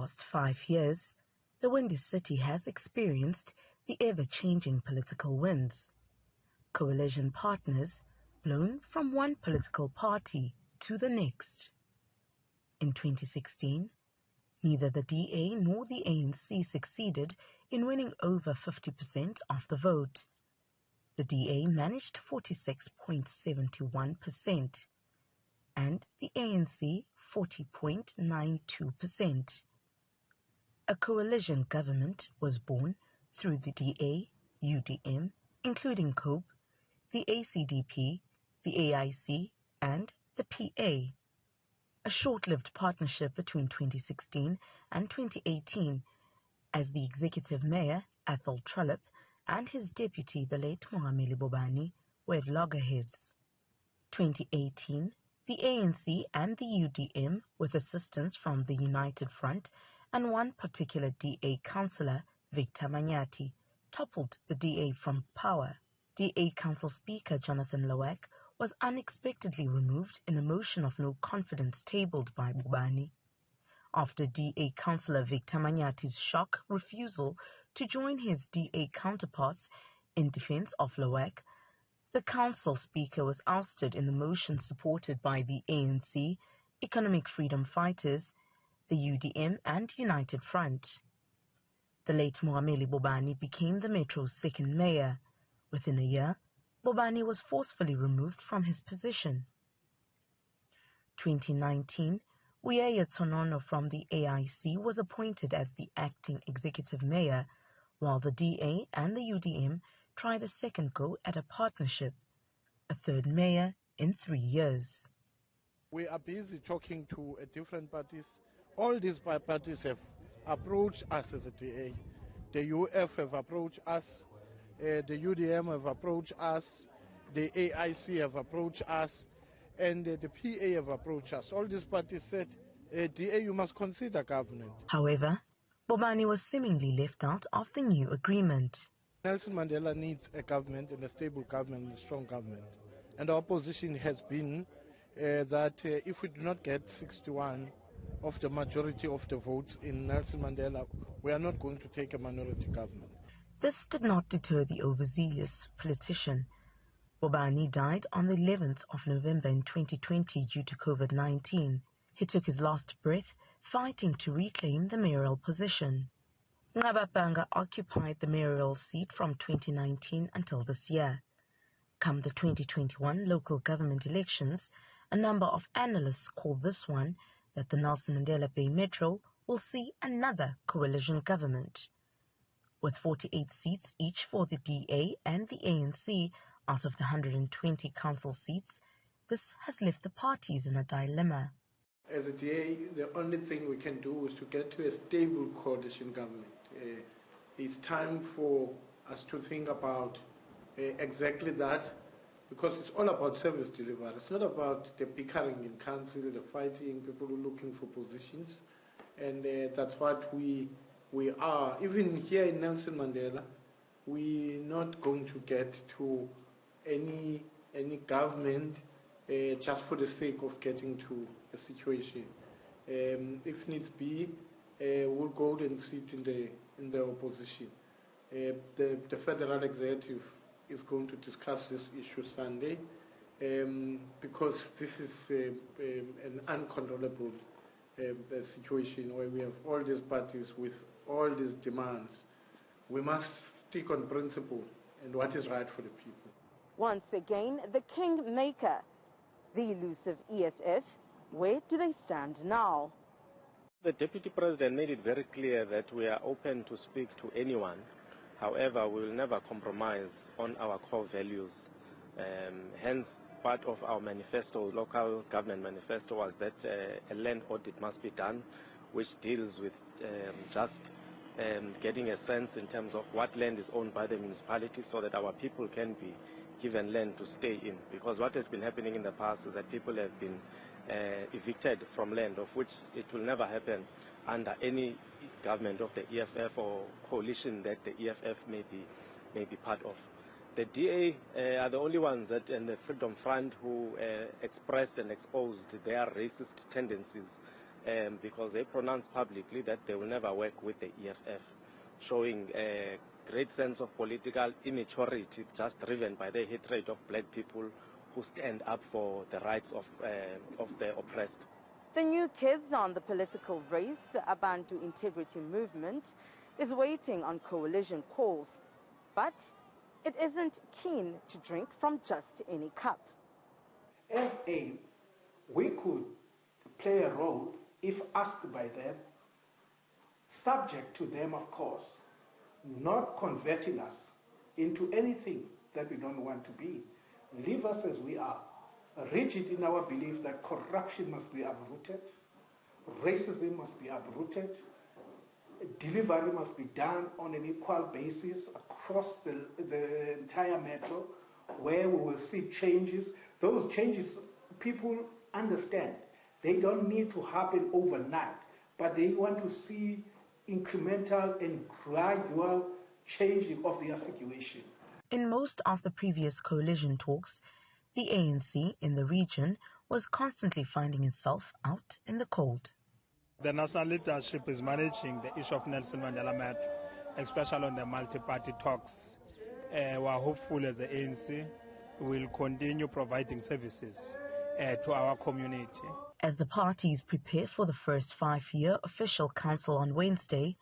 past 5 years, the Windy City has experienced the ever-changing political winds. Coalition partners blown from one political party to the next. In 2016, neither the DA nor the ANC succeeded in winning over 50% of the vote. The DA managed 46.71% and the ANC 40.92%. A coalition government was born through the DA, UDM, including COPE, the ACDP, the AIC, and the PA. A short-lived partnership between 2016 and 2018 as the executive mayor, Athol Trollip, and his deputy, the late Mohameli Bobani, were at loggerheads. 2018, the ANC and the UDM, with assistance from the United Front and one particular DA councillor, Victor Manyati, toppled the DA from power. DA Council Speaker Jonathan Lowak was unexpectedly removed in a motion of no confidence tabled by Bobani. After DA Councillor Victor Manyati's shock refusal to join his DA counterparts in defense of Lowak, the Council Speaker was ousted in the motion supported by the ANC, Economic Freedom Fighters, the UDM and United Front. The late Mohameli Bobani became the Metro's second mayor. Within a year, Bobani was forcefully removed from his position. 2019, Uyeye Tonono from the AIC was appointed as the acting executive mayor, while the DA and the UDM tried a second go at a partnership, a third mayor in 3 years. We are busy talking to different parties. All these parties have approached us as a DA. The UF have approached us. The UDM have approached us, the AIC have approached us, and the PA have approached us. All these parties said, DA, you must consider government. However, Bobani was seemingly left out of the new agreement. Nelson Mandela needs a government, and a stable government, and a strong government. And our position has been that if we do not get 61 of the majority of the votes in Nelson Mandela, we are not going to take a minority government. This did not deter the overzealous politician. Bobani died on the 11th of November in 2020 due to COVID-19. He took his last breath fighting to reclaim the mayoral position. Ngababanga occupied the mayoral seat from 2019 until this year. Come the 2021 local government elections, a number of analysts call this one that the Nelson Mandela Bay Metro will see another coalition government. With 48 seats each for the DA and the ANC out of the 120 council seats, this has left the parties in a dilemma. As a DA, the only thing we can do is to get to a stable coalition government. It's time for us to think about exactly that, because it's all about service delivery. It's not about the bickering in council, the fighting, people who are looking for positions, and that's what we are. Even here in Nelson Mandela, we're not going to get to any government just for the sake of getting to a situation. If needs be, we'll go and sit in the opposition. The federal executive is going to discuss this issue Sunday, because this is an uncontrollable situation where we have all these parties with all these demands. We must stick on principle and what is right for the people. Once again, the kingmaker, the elusive EFF, where do they stand now? The Deputy President made it very clear that we are open to speak to anyone. However, we will never compromise on our core values. Hence, part of our manifesto, local government manifesto, was that a land audit must be done, which deals with just getting a sense in terms of what land is owned by the municipality, so that our people can be given land to stay in. Because what has been happening in the past is that people have been evicted from land, of which it will never happen under any government of the EFF or coalition that the EFF may be part of. The DA are the only ones that, and the Freedom Front, who expressed and exposed their racist tendencies because they pronounced publicly that they will never work with the EFF, showing a great sense of political immaturity just driven by the hatred of black people who stand up for the rights of the oppressed. The new kids on the political race, Abantu Integrity Movement, is waiting on coalition calls, but it isn't keen to drink from just any cup. As we could play a role if asked by them, subject to them, of course, not converting us into anything that we don't want to be. Leave us as we are, rigid in our belief that corruption must be uprooted, racism must be uprooted, delivery must be done on an equal basis across the entire metro, where we will see changes. Those changes, people understand. They don't need to happen overnight, but they want to see incremental and gradual changing of their situation. In most of the previous coalition talks, the ANC in the region was constantly finding itself out in the cold. The national leadership is managing the issue of Nelson Mandela Bay, especially on the multi-party talks. We are hopeful as the ANC will continue providing services to our community. As the parties prepare for the first 5-year official council on Wednesday,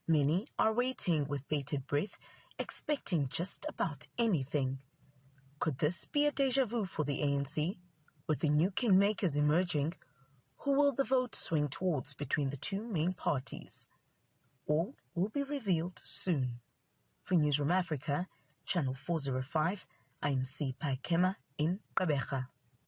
many are waiting with bated breath, expecting just about anything. Could this be a déjà vu for the ANC? With the new kingmakers emerging, who will the vote swing towards between the two main parties? All will be revealed soon. For Newzroom Afrika, Channel 405, I'm Sipha Kema in Gqeberha.